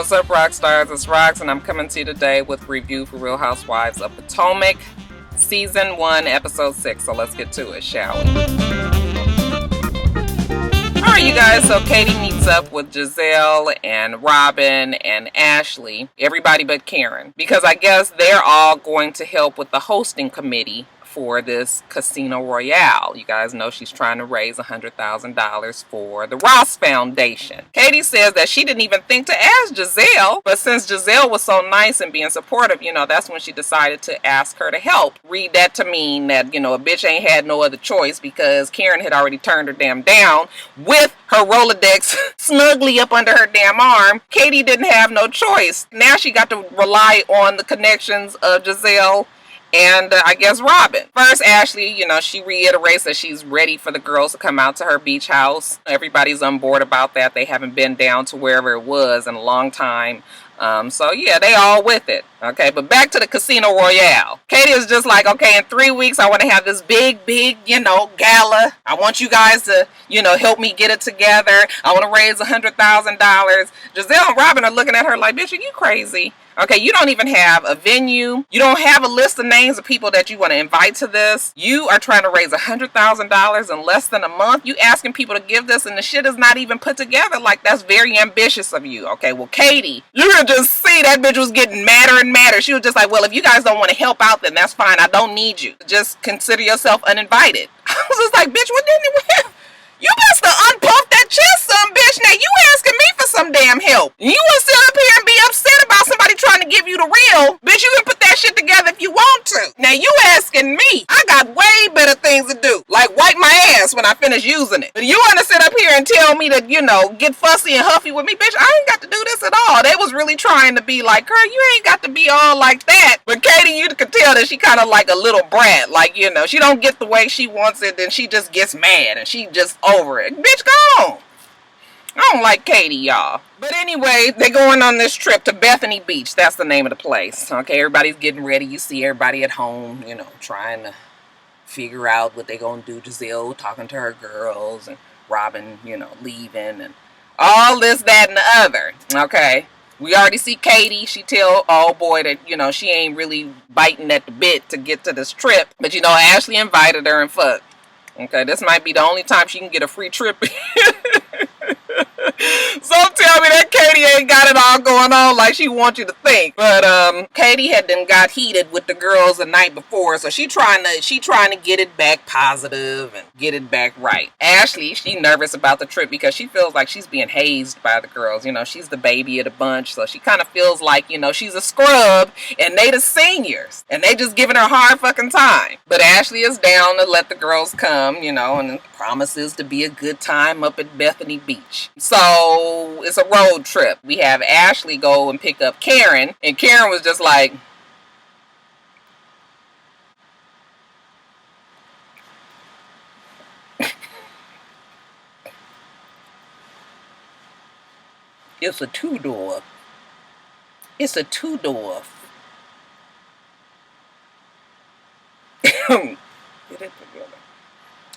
What's up, Rockstars? It's Rox, and I'm coming to you today with a review for Real Housewives of Potomac, Season 1, Episode 6. So let's get to it, shall we? Alright, you guys, so Katie meets up with Giselle and Robin and Ashley, everybody but Karen, because I guess they're all going to help with the hosting committee for this Casino Royale. You guys know she's trying to raise $100,000 for the Ross Foundation. Katie says that she didn't even think to ask Giselle, but since Giselle was so nice and being supportive, that's when she decided to ask her to help. Read that to mean that, a bitch ain't had no other choice because Karen had already turned her damn down with her Rolodex snugly up under her damn arm. Katie didn't have no choice. Now she got to rely on the connections of Giselle and I guess Robin. First, Ashley, she reiterates that she's ready for the girls to come out to her beach house. Everybody's on board about that. They haven't been down to wherever it was in a long time. So yeah, they all with it. Okay, but back to the Casino Royale. Katie is just like, okay, in 3 weeks, I want to have this big, gala. I want you guys to, help me get it together. I want to raise $100,000. Giselle and Robin are looking at her like, bitch, are you crazy? Okay, you don't even have a venue. You don't have a list of names of people that you want to invite to this. You are trying to raise $100,000 in less than a month. You asking people to give this and the shit is not even put together. Like, that's very ambitious of you. Okay, well, Katie, you can just see that bitch was getting madder and madder. She was just like, well, if you guys don't want to help out, then that's fine. I don't need you. Just consider yourself uninvited. I was just like, bitch, what didn't you... You must have unpuffed that chest, some bitch. Now you asking me for some damn help. You want to sit up here and be upset about somebody trying to give you the real. Bitch, you can put that shit together if you want to. Now you asking me. I got way better things to do. Like wipe my ass when I finish using it. But you want to sit up here and tell me to, get fussy and huffy with me, bitch, I ain't got to do this at all. They was really trying to be like, girl, you ain't got to be all like that. But Katie, you could tell that she kind of like a little brat. Like, she don't get the way she wants it, then she just gets mad and she just over it. Bitch, go on. I don't like Katie, y'all. But anyway, they're going on this trip to Bethany Beach. That's the name of the place. Okay, everybody's getting ready. You see everybody at home, trying to figure out what they're going to do. Giselle talking to her girls and Robin, leaving and all this, that, and the other. Okay. We already see Katie. She tell old boy that, she ain't really biting at the bit to get to this trip. But, Ashley invited her and fuck. Okay, this might be the only time she can get a free trip. So tell me that Katie ain't got it all going on like she wants you to think. But Katie had then got heated with the girls the night before, so she trying to get it back positive and get it back right. Ashley, she nervous about the trip because she feels like she's being hazed by the girls. She's the baby of the bunch, so she kind of feels like, she's a scrub and they the seniors and they just giving her hard fucking time. But Ashley is down to let the girls come, and promises to be a good time up at Bethany Beach. So it's a road trip. We have Ashley go and pick up Karen, and Karen was just like, it's a two-door. It's a two-door.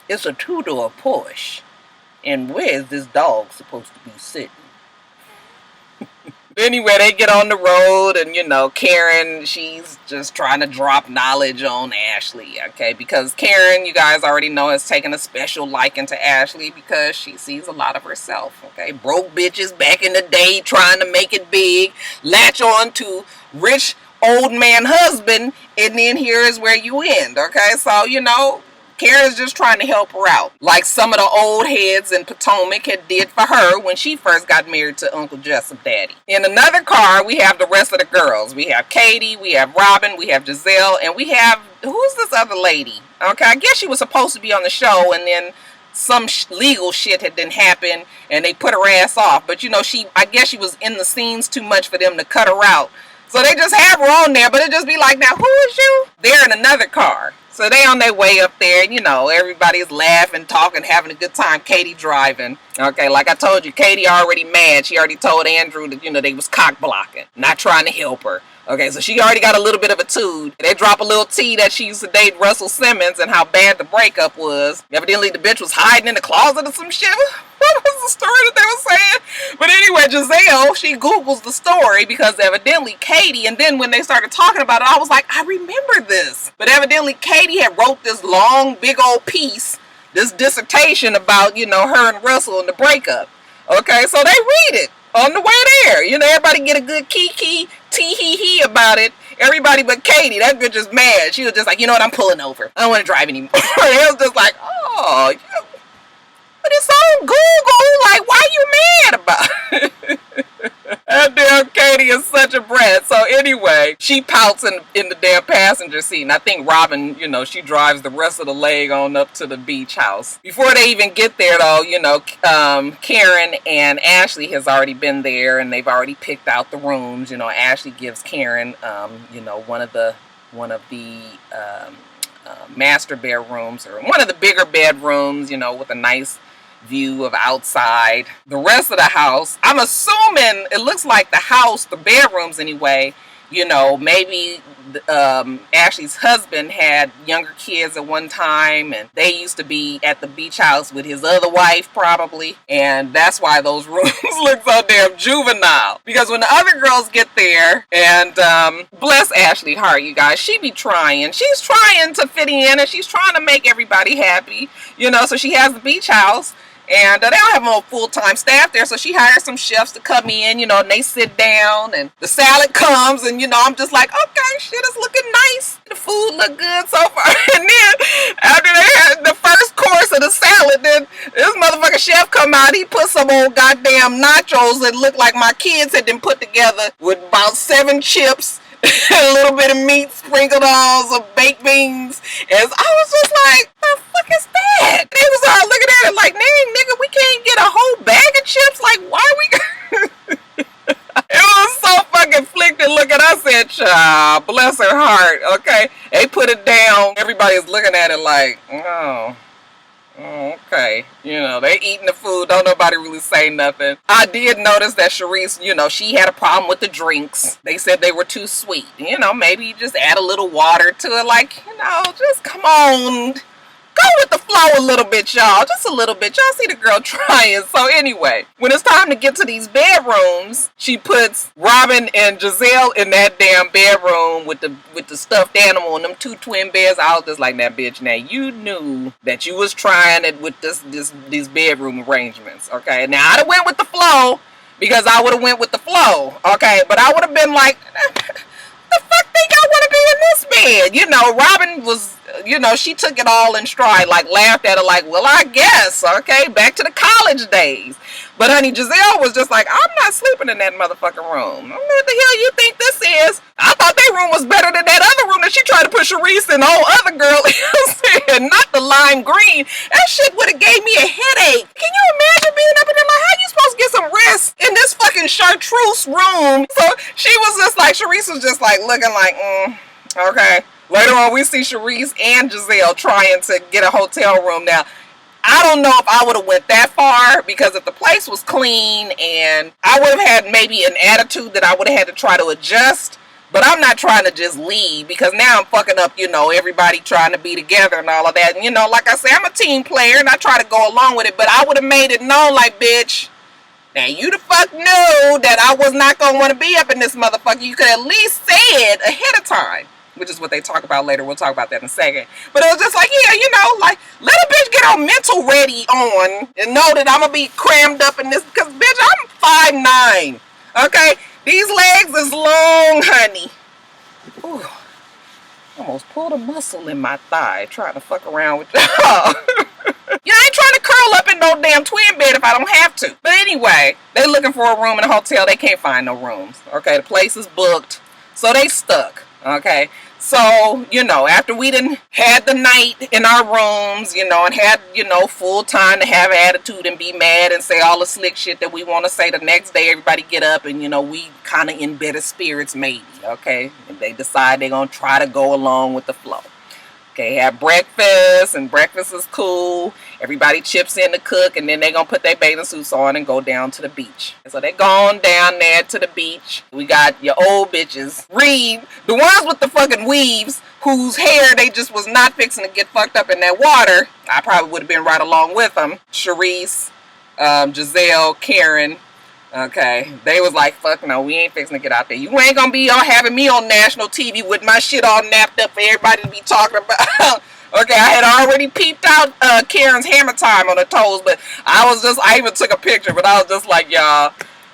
It's a two-door Porsche. And where is this dog supposed to be sitting? Anyway, they get on the road and, Karen, she's just trying to drop knowledge on Ashley, okay? Because Karen, you guys already know, has taken a special liking to Ashley because she sees a lot of herself, okay? Broke bitches back in the day trying to make it big, latch on to rich old man husband, and then here is where you end, okay? So, Karen's just trying to help her out, like some of the old heads in Potomac had did for her when she first got married to Uncle Jessup Daddy. In another car, we have the rest of the girls. We have Katie, we have Robin, we have Giselle, and we have, who's this other lady? Okay, I guess she was supposed to be on the show, and then some legal shit had didn't happen, and they put her ass off. But, I guess she was in the scenes too much for them to cut her out. So they just have her on there, but it just be like, now, who is you? They're in another car. So they on their way up there, and everybody's laughing, talking, having a good time. Katie driving. Okay, like I told you, Katie already mad. She already told Andrew that, they was cock blocking, not trying to help her. Okay, so she already got a little bit of a toot. They drop a little tea that she used to date Russell Simmons and how bad the breakup was. Evidently, the bitch was hiding in the closet or some shit. What was the story that they were saying? But anyway, Giselle, she Googles the story because evidently Katie, and then when they started talking about it, I was like, I remember this. But evidently, Katie had wrote this long, big old piece, this dissertation about, her and Russell and the breakup. Okay, so they read it on the way there. Everybody get a good kiki, tee-hee-hee about it. Everybody but Katie. That bitch is mad. She was just like, you know what, I'm pulling over. I don't want to drive anymore. It was just like, oh, but it's on Google. Like, why you mad about it? That damn Katie is such a brat. So anyway, she pouts in the damn passenger seat. And I think Robin, she drives the rest of the leg on up to the beach house. Before they even get there, though, Karen and Ashley has already been there. And they've already picked out the rooms. Ashley gives Karen, one of the master bedrooms. Or one of the bigger bedrooms, with a nice view of outside. The rest of the house, I'm assuming it looks like the house, the bedrooms anyway, maybe Ashley's husband had younger kids at one time and they used to be at the beach house with his other wife probably, and that's why those rooms look so damn juvenile. Because when the other girls get there, and bless Ashley Hart, you guys, she's trying to fit in and she's trying to make everybody happy, so she has the beach house. And they don't have no full-time staff there, so she hires some chefs to come in, and they sit down, and the salad comes, and, I'm just like, okay, shit is looking nice. The food look good so far. And then, after they had the first course of the salad, then this motherfucking chef come out, he put some old goddamn nachos that looked like my kids had been put together with about 7 chips, a little bit of meat sprinkled on, some baked beans. And I was just like, the fuck is that? They was all looking at it like, dang, nigga, we can't get a whole bag of chips? Like, why we... It was so fucking flicked and look at us and child, bless her heart, okay? They put it down. Everybody's looking at it like, oh... okay, they eating the food, don't nobody really say nothing. I did notice that Charisse, she had a problem with the drinks. They said they were too sweet. Maybe just add a little water to it, like, just come on. Go with the flow a little bit, y'all. Just a little bit. Y'all see the girl trying. So anyway, when it's time to get to these bedrooms, she puts Robin and Giselle in that damn bedroom with the stuffed animal and them 2 twin beds. I was just like, that bitch, now you knew that you was trying it with these bedroom arrangements. Okay, now I'd have went with the flow because I would have went with the flow. Okay, but I would have been like, the fuck think I want to be in this bed? Robin was, she took it all in stride, like laughed at it like, well, I guess, okay, back to the college days. But honey, Giselle was just like, I'm not sleeping in that motherfucking room. What the hell you think this is? I thought that room was better than that other room that she tried to put Charisse and the whole other girl in, not the lime green. That shit would have gave me a headache. Can you imagine being up in there like, how you supposed to get some rest in this fucking chartreuse room? So she was just like, Charisse was just like looking like, okay. Later on, we see Charisse and Giselle trying to get a hotel room. Now, I don't know if I would have went that far, because if the place was clean and I would have had maybe an attitude that I would have had to try to adjust, but I'm not trying to just leave, because now I'm fucking up, everybody trying to be together and all of that. And, like I say, I'm a team player and I try to go along with it, but I would have made it known like, bitch, now you the fuck knew that I was not going to want to be up in this motherfucker. You could at least say it ahead of time. Which is what they talk about later. We'll talk about that in a second. But it was just like, yeah, like, let a bitch get her mental ready on and know that I'm going to be crammed up in this. Because, bitch, I'm 5'9". Okay? These legs is long, honey. Ooh. Almost pulled a muscle in my thigh trying to fuck around with y'all. I ain't trying to curl up in no damn twin bed if I don't have to. But anyway, they looking for a room in a hotel. They can't find no rooms. Okay? The place is booked. So they stuck. Okay? So, after we done had the night in our rooms, and had, full time to have attitude and be mad and say all the slick shit that we want to say, the next day everybody get up and, we kind of in better spirits maybe, okay? And they decide they're going to try to go along with the flow. Okay, have breakfast, and breakfast is cool. Everybody chips in to cook, and then they gonna put their bathing suits on and go down to the beach. And so they going down there to the beach. We got your old bitches. Reed, the ones with the fucking weaves, whose hair they just was not fixing to get fucked up in that water. I probably would have been right along with them. Charisse, Giselle, Karen. Okay, they was like, fuck no, we ain't fixing to get out there. You ain't gonna be all having me on national TV with my shit all napped up for everybody to be talking about. Okay, I had already peeped out Karen's hammer time on her toes, but I even took a picture, but I was just like, y'all,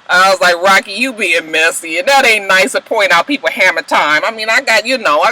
I was like, Rocky, you being messy, and that ain't nice to point out people hammer time. I mean, I got,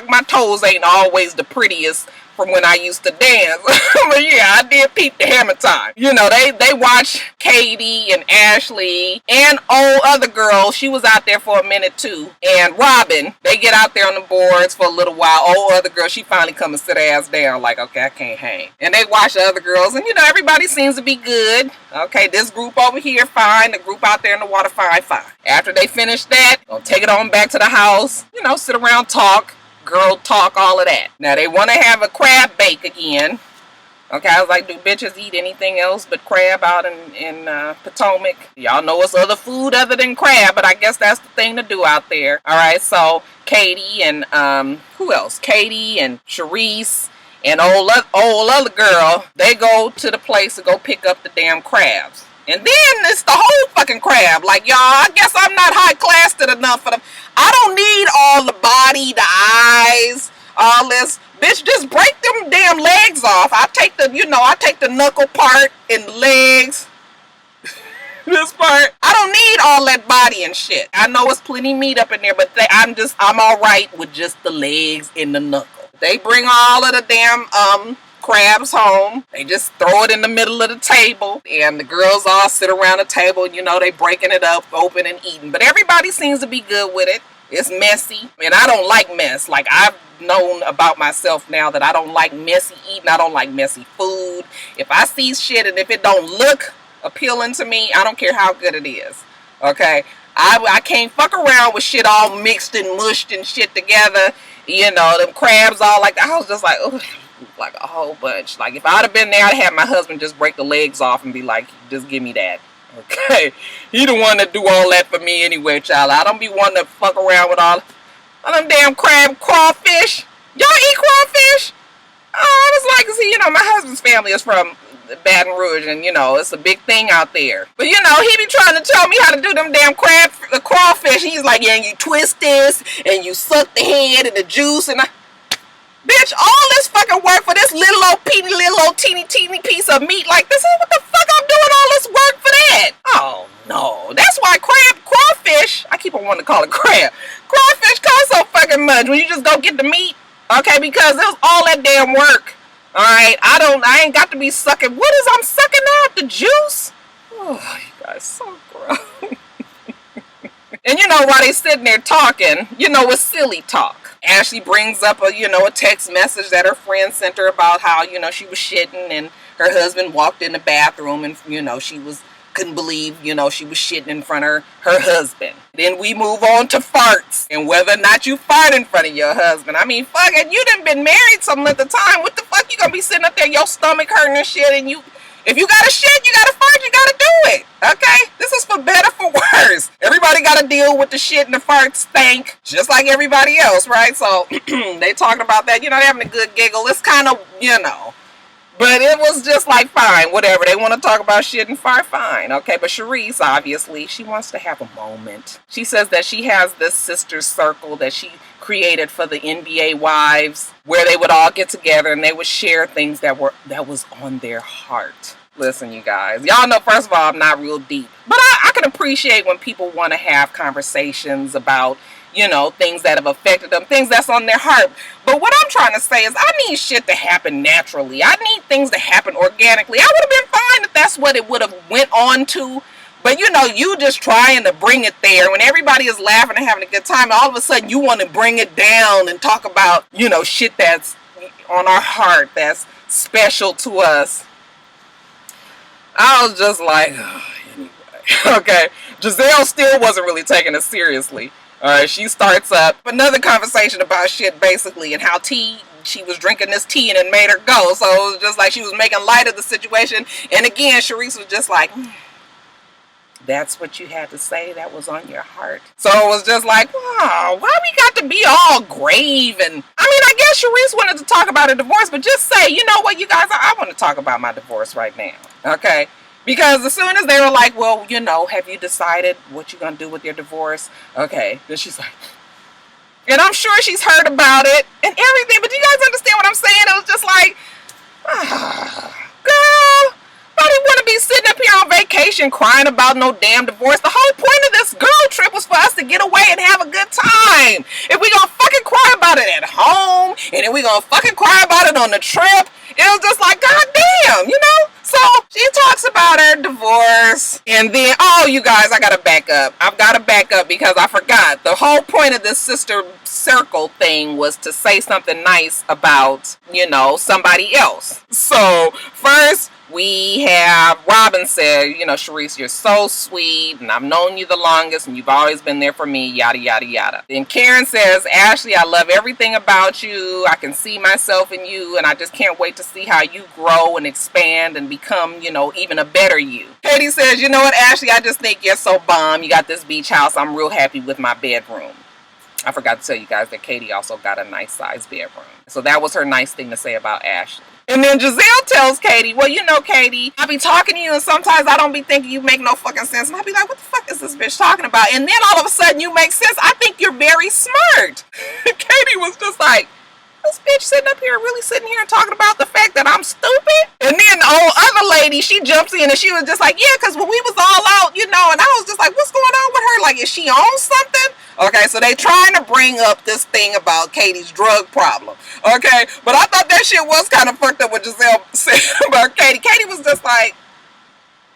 my toes ain't always the prettiest from when I used to dance. But yeah, I did peep the hammer time. They watch Katie and Ashley and other girl. She was out there for a minute too. And Robin, they get out there on the boards for a little while. Other girl, she finally come and sit her ass down like, okay, I can't hang. And they watch the other girls, and everybody seems to be good. Okay, this group over here, fine. The group out there in the water, fine. After they finish that, gonna take it on back to the house. Sit around, talk. Girl talk, all of that. Now they want to have a crab bake again. Okay, I was like, do bitches eat anything else but crab out in Potomac? Y'all know it's other food other than crab, but I guess that's the thing to do out there. All right, so Katie and who else? Katie and Charisse and old other girl, they go to the place to go pick up the damn crabs. And then it's the whole fucking crab. Like, y'all, I guess I'm not high classed enough for them. I don't need all the body, the eyes, all this. Bitch, just break them damn legs off. I take the knuckle part and the legs. This part. I don't need all that body and shit. I know it's plenty meat up in there, but I'm all right with just the legs and the knuckle. They bring all of the damn, crabs home. They just throw it in the middle of the table, and the girls all sit around the table, they breaking it up open and eating, but everybody seems to be good with it. It's messy, and I don't like mess. Like, I've known about myself now that I don't like messy eating. I don't like messy food. If I see shit and if it don't look appealing to me, I don't care how good it is. Okay, I can't fuck around with shit all mixed and mushed and shit together. Them crabs all like that. I was just like, oh, like a whole bunch. Like, if I'd have been there, I'd have my husband just break the legs off and be like, just give me that. Okay, he the one that do all that for me anyway, child. I don't be one to fuck around with all them damn crawfish. Y'all eat crawfish? Oh, I was like, see, my husband's family is from Baton Rouge, and it's a big thing out there. But he be trying to tell me how to do them damn crawfish. He's like, yeah, and you twist this and you suck the head and the juice, and bitch, all this fucking work for this little old teeny piece of meat. Like, this is what the fuck I'm doing all this work for that? Oh no, that's why crawfish, I keep on wanting to call it crab. Crawfish cost so fucking much when you just go get the meat. Okay, because it was all that damn work. Alright, I ain't got to be sucking. I'm sucking out the juice? Oh, you guys so gross. And while they sitting there talking, it's silly talk. Ashley brings up a text message that her friend sent her about how, she was shitting and her husband walked in the bathroom and, she couldn't believe, she was shitting in front of her husband. Then we move on to farts and whether or not you fart in front of your husband. I mean, fuck it, you done been married some length of time. What the fuck you gonna be sitting up there, your stomach hurting and shit, and if you gotta shit, you gotta fart, you gotta do it. Okay? This is for better, for worse. Everybody gotta deal with the shit and the fart stank, just like everybody else, right? So, they talking about that, they're having a good giggle. It's kind of, but it was just like, fine, whatever. They want to talk about shit and fart, fine. Okay, but Charisse, obviously, she wants to have a moment. She says that she has this sister circle that she created for the NBA wives, where they would all get together and they would share things that was on their heart. Listen, you guys, y'all know, first of all, I'm not real deep, but I can appreciate when people want to have conversations about, things that have affected them, things that's on their heart. But what I'm trying to say is I need shit to happen naturally. I need things to happen organically. I would have been fine if that's what it would have went on to. But you just trying to bring it there when everybody is laughing and having a good time. And all of a sudden you want to bring it down and talk about, shit that's on our heart, that's special to us. I was just like, oh, anyway. Okay. Giselle still wasn't really taking it seriously. Alright, she starts up another conversation about shit basically, and how T she was drinking this tea and it made her go. So it was just like she was making light of the situation. And again, Charisse was just like, that's what you had to say? That was on your heart? So it was just like, wow, why we got to be all grave? And I mean, I guess Charisse wanted to talk about a divorce, but just say, you know what, you guys, I want to talk about my divorce right now. Okay? Because as soon as they were like, well, you know, have you decided what you're going to do with your divorce? Okay. Then she's like, and I'm sure she's heard about it and everything, but do you guys understand what I'm saying? It was just like, girl, I didn't want to be sitting up here on vacation crying about no damn divorce. The whole point of this girl trip was for us to get away and have a good time. If we gonna fucking cry about it at home, and then we gonna fucking cry about it on the trip, it was just like, god damn, you know? So she talks about her divorce, and then, oh, you guys, I gotta back up. I've gotta back up because I forgot. The whole point of this sister circle thing was to say something nice about, you know, somebody else. So first, we have Robin said, you know, Charisse, you're so sweet, and I've known you the longest, and you've always been there for me, yada, yada, yada. Then Karen says, Ashley, I love everything about you. I can see myself in you, and I just can't wait to see how you grow and expand and become, you know, even a better you. Katie says, you know what, Ashley, I just think you're so bomb. You got this beach house. I'm real happy with my bedroom. I forgot to tell you guys that Katie also got a nice size bedroom. So that was her nice thing to say about Ashley. And then Giselle tells Katie, well, you know, Katie, I be talking to you and sometimes I don't be thinking you make no fucking sense. And I be like, what the fuck is this bitch talking about? And then all of a sudden you make sense. I think you're very smart. Katie was just like, this bitch sitting up here, really sitting here and talking about the fact that I'm stupid? And then the old other lady, she jumps in and she was just like, yeah, because when we was all out, you know, and I was just like, what's going on with her? Like, is she on something? Okay, so they trying to bring up this thing about Katie's drug problem. Okay, but I thought that shit was kind of fucked up what Giselle said about Katie. Katie was just like,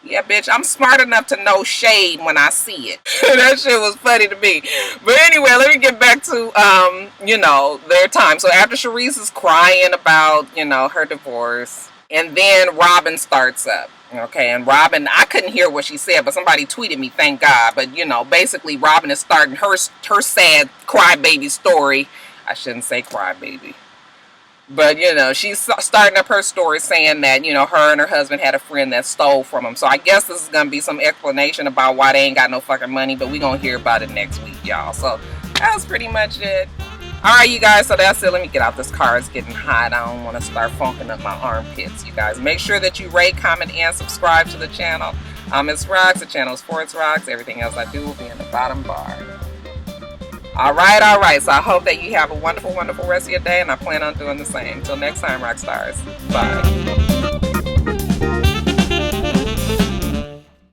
yeah, bitch, I'm smart enough to know shade when I see it. That shit was funny to me. But anyway, let me get back to, you know, their time. So after Charisse is crying about, you know, her divorce, and then Robin starts up. Okay, and Robin, I couldn't hear what she said, but somebody tweeted me, thank God. But, you know, basically Robin is starting her sad crybaby story. I shouldn't say crybaby. But, you know, she's starting up her story saying that, you know, her and her husband had a friend that stole from them. So I guess this is going to be some explanation about why they ain't got no fucking money. But we're going to hear about it next week, y'all. So that was pretty much it. Alright, you guys, so that's it. Let me get out this car. It's getting hot. I don't want to start funking up my armpits, you guys. Make sure that you rate, comment, and subscribe to the channel. I'm itsrox. The channel is for itsrox. Everything else I do will be in the bottom bar. Alright. So I hope that you have a wonderful, wonderful rest of your day, and I plan on doing the same. Until next time, Rockstars. Bye.